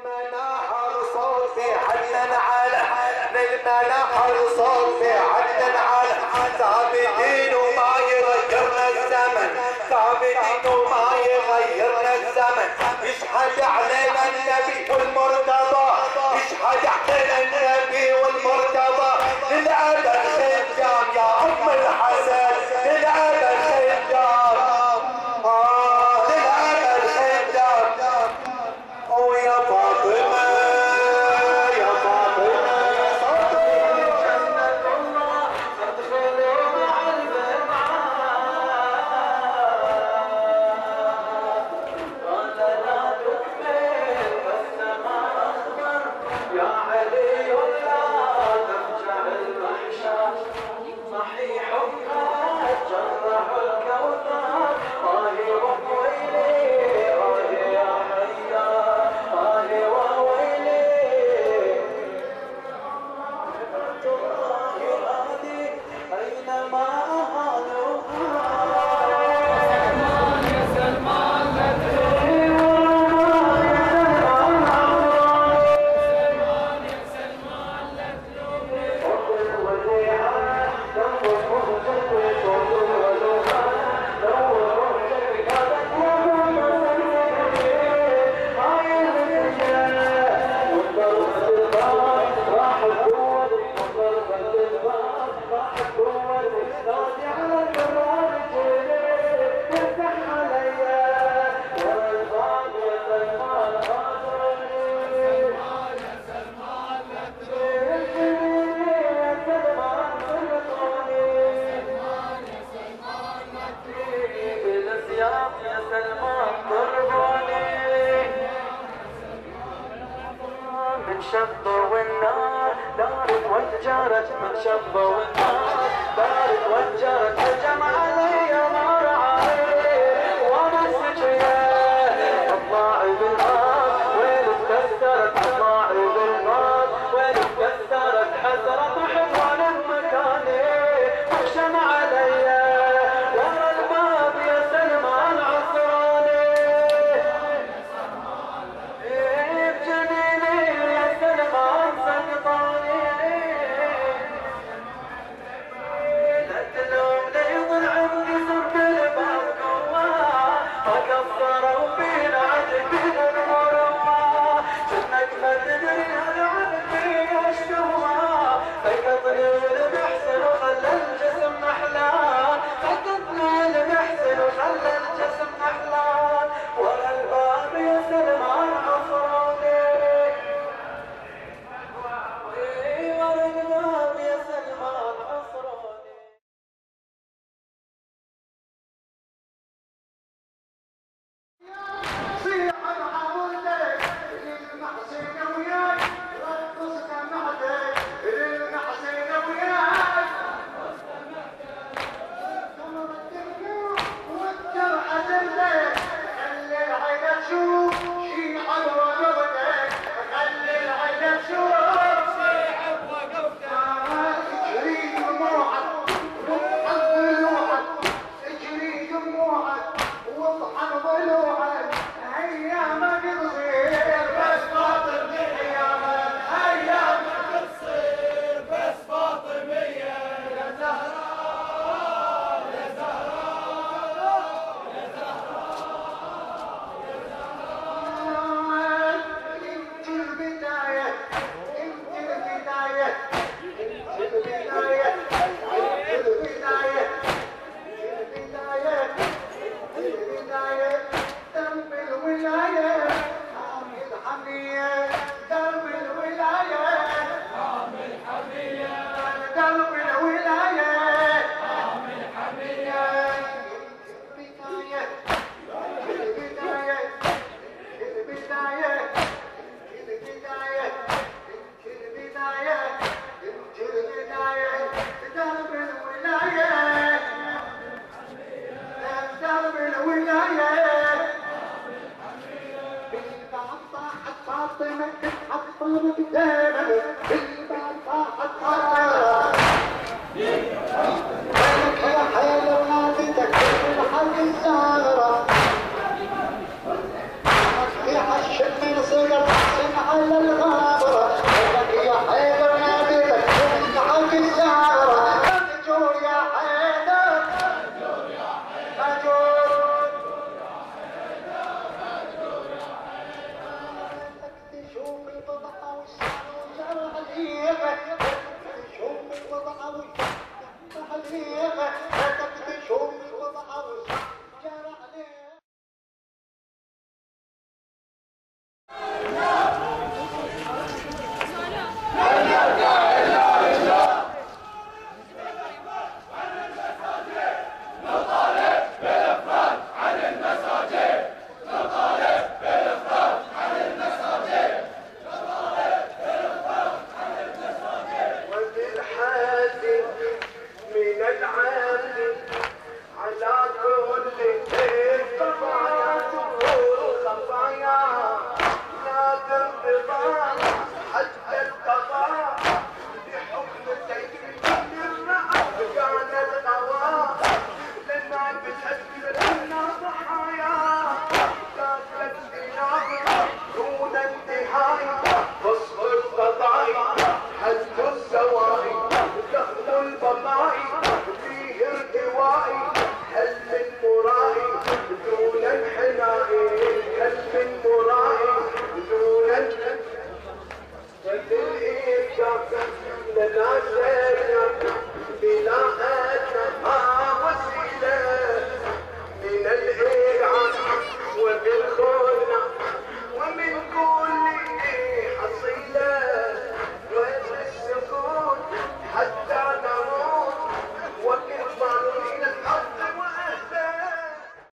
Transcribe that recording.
للمنحر صوت عدنا على ثابتين وما يغيرنا الزمن، ثابتين وما يغيرنا الزمن. يشهد علينا النبي والمرتضى، يشهد علينا النبي والمرتضى. للأبد خدام يا أم الحسن، للأبد خدام، للأبد خدام. ويا فاطمة يا فاطمة شبه والنار دارت وانجرت، من شبه والنار دارت وانجرت. هجم علي نار علي وانا سجيه، اطلعي بالنار وين اتكسرت، اطلعي بالنار وين اتكسرت. حسرة حضن بمكاني هجم علي ورا الباب يا سلمان عصراني. لا تلوم لا يضل زينب بلا